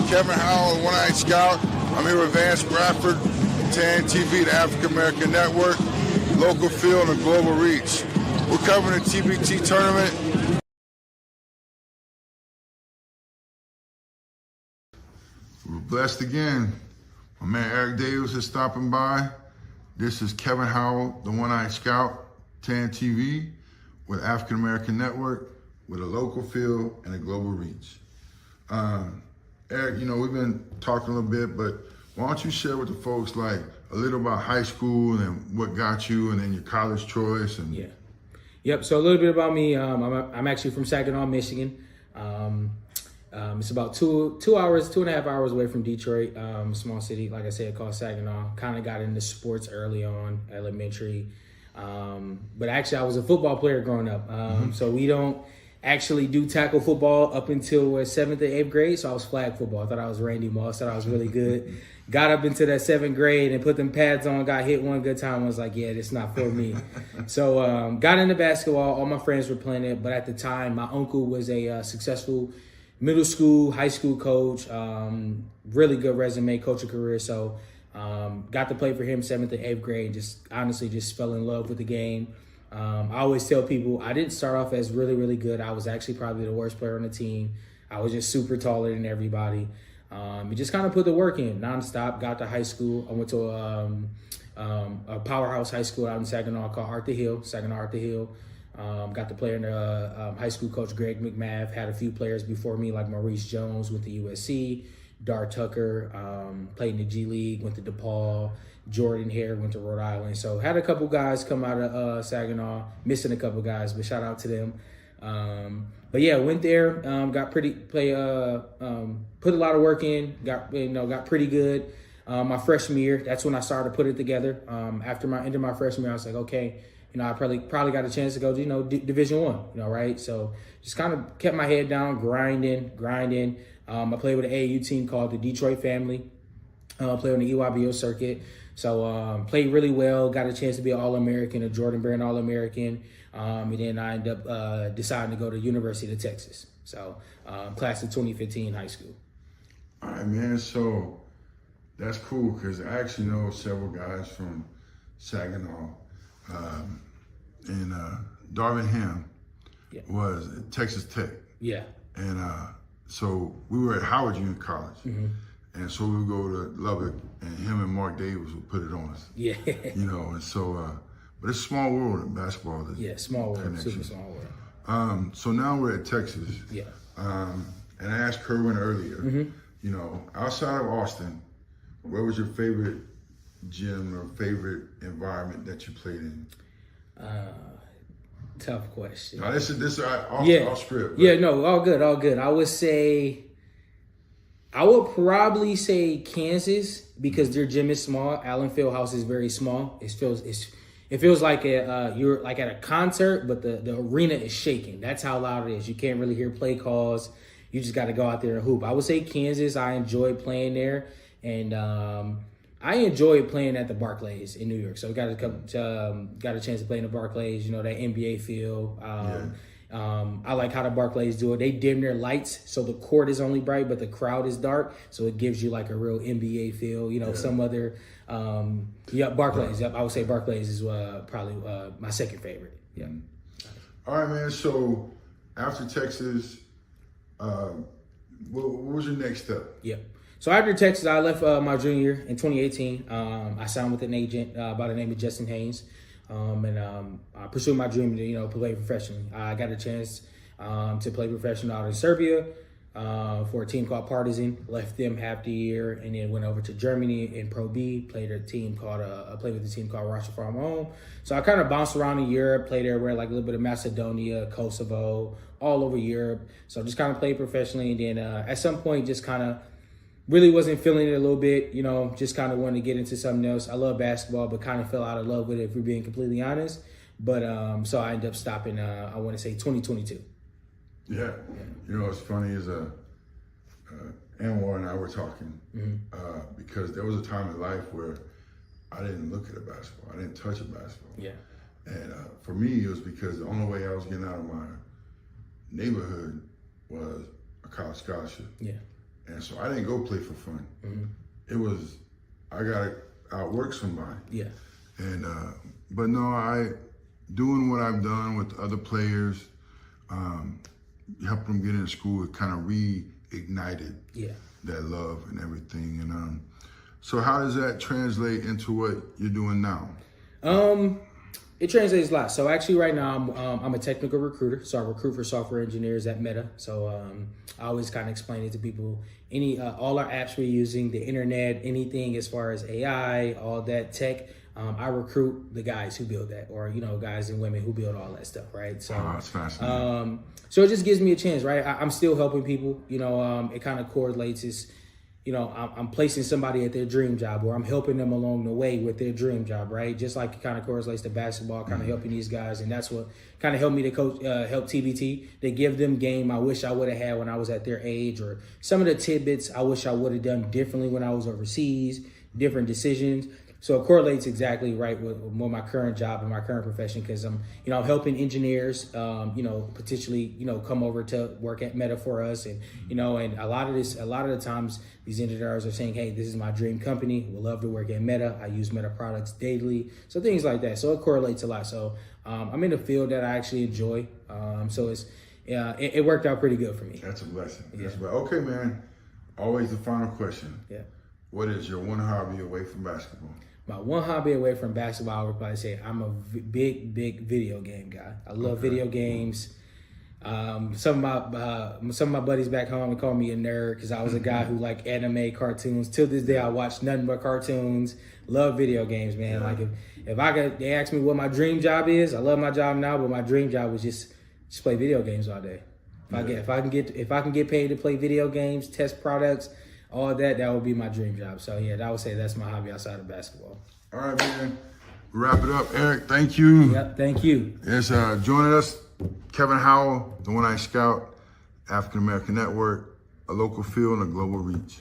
Kevin Howell, One-Eyed Scout. I'm here with Vance Bradford, TBT, the African American Network, local field and global reach. We're covering the TBT tournament. We're blessed again. My man Eric Davis is stopping by. This is Kevin Howell, the One-Eyed Scout, TBT, with African American Network, with a local feel and a global reach. Eric, we've been talking a little bit, but why don't you share with the folks like a little about high school and what got you, and then your college choice? And Yep. So a little bit about me. I'm actually from Saginaw, Michigan. It's about 2.5 hours away from Detroit. Small city, like I said, called Saginaw. Kind of got into sports early on, elementary. But actually, I was a football player growing up. So we don't actually do tackle football up until 7th or 8th grade. So I was flag football. I thought I was Randy Moss. Thought I was really good. Got up into that 7th grade and put them pads on. Got hit one good time. I was like, yeah, this not for me. So got into basketball. All my friends were playing it. But at the time, my uncle was a successful middle school, high school coach. Really good resume, coaching career. So got to play for him 7th and 8th grade. Just honestly just fell in love with the game. I always tell people I didn't start off as really, really good. I was actually probably the worst player on the team. I was just super taller than everybody. We just kind of put the work in nonstop. Got to high school. I went to a powerhouse high school out in Saginaw called Saginaw Arthur Hill. Got to play under high school coach Greg McMath. Had a few players before me like Maurice Jones with the USC, Dar Tucker, played in the G League, went to DePaul. Jordan Hare went to Rhode Island. So had a couple guys come out of Saginaw, missing a couple guys, but shout out to them. But yeah, went there, got put a lot of work in, got pretty good. My freshman year, that's when I started to put it together. After my end of my freshman year, I was like, okay, I probably got a chance to go to, Division I, right? So just kind of kept my head down, grinding. I played with an AAU team called the Detroit Family. Played on the EYBL circuit. So played really well, got a chance to be an All-American, a Jordan Brand All-American. And then I ended up deciding to go to University of Texas. So class of 2015 high school. All right, man. So that's cool because I actually know several guys from Saginaw. And Darvin Ham was at Texas Tech. Yeah. And so we were at Howard Junior College. Mm-hmm. And so we would go to Lubbock, and him and Mark Davis would put it on us. Yeah. And so, but it's a small world in basketball. Small world, connection. Super small world. So now we're at Texas. Yeah. And I asked Kerwin earlier, outside of Austin, where was your favorite gym or favorite environment that you played in? Tough question. Now, this is off script. Yeah, no, all good. I would probably say Kansas because their gym is small. Allen Fieldhouse is very small. It feels like you're like at a concert, but the arena is shaking. That's how loud it is. You can't really hear play calls. You just got to go out there and hoop. I would say Kansas. I enjoyed playing there, and I enjoyed playing at the Barclays in New York. So got a chance to play in the Barclays. That NBA feel. I like how the Barclays do it. They dim their lights, so the court is only bright, but the crowd is dark. So it gives you like a real NBA feel. Some other, Barclays. Yep, I would say Barclays is probably my second favorite. Yeah. All right, man. So after Texas, what was your next step? Yep. So after Texas, I left my junior year in 2018. I signed with an agent by the name of Justin Haynes. I pursued my dream to, play professionally. I got a chance to play professional out in Serbia for a team called Partizan. Left them half the year and then went over to Germany in Pro B. Played with a team called Rocha Farm Home. So I kind of bounced around in Europe, played everywhere, like a little bit of Macedonia, Kosovo, all over Europe. So just kind of played professionally, and then at some point just kind of really wasn't feeling it a little bit, just kind of wanted to get into something else. I love basketball, but kind of fell out of love with it, if we're being completely honest. But so I ended up stopping, I want to say 2022. Yeah. What's funny is Anwar and I were talking because there was a time in life where I didn't look at a basketball. I didn't touch a basketball. Yeah. And for me, it was because the only way I was getting out of my neighborhood was a college scholarship. Yeah. And so I didn't go play for fun. It was, I got to outwork somebody. Yeah. And, but no, doing what I've done with other players, helping them get into school, it kind of reignited that love and everything. And so how does that translate into what you're doing now? It translates a lot. So actually right now I'm a technical recruiter. So I recruit for software engineers at Meta. So I always kind of explain it to people. All our apps we're using, the internet, anything as far as AI, all that tech, I recruit the guys who build that, or, guys and women who build all that stuff, right? So, that's fascinating. So it just gives me a chance, right? I'm still helping people, it kind of correlates. It's, I'm placing somebody at their dream job, or I'm helping them along the way with their dream job, right? Just like it kind of correlates to basketball, kind of helping these guys. And that's what kind of helped me to coach, help TBT. They give them game I wish I would have had when I was at their age, or some of the tidbits I wish I would have done differently when I was overseas, different decisions. So it correlates exactly right with my current job and my current profession, because I'm helping engineers, potentially, come over to work at Meta for us. And, and a lot of the times these engineers are saying, hey, this is my dream company. Would love to work at Meta. I use Meta products daily. So things like that. So it correlates a lot. So I'm in a field that I actually enjoy. So it worked out pretty good for me. That's a blessing. Yeah. Okay, man. Always the final question. Yeah. What is your one hobby away from basketball? My one hobby away from basketball, I would probably say I'm a big video game guy. I love video games. Some of my buddies back home would call me a nerd because I was a guy who liked anime, cartoons. Till this day, I watch nothing but cartoons. Love video games, man. Like they ask me what my dream job is. I love my job now, but my dream job was just play video games all day. If I can get paid to play video games, test products, all that would be my dream job. So yeah, I would say that's my hobby outside of basketball. All right, man. Wrap it up, Eric. Thank you. Yep, thank you. Yes, joining us, Kevin Howell, the One Eye Scout, African American Network, a local feel and a global reach.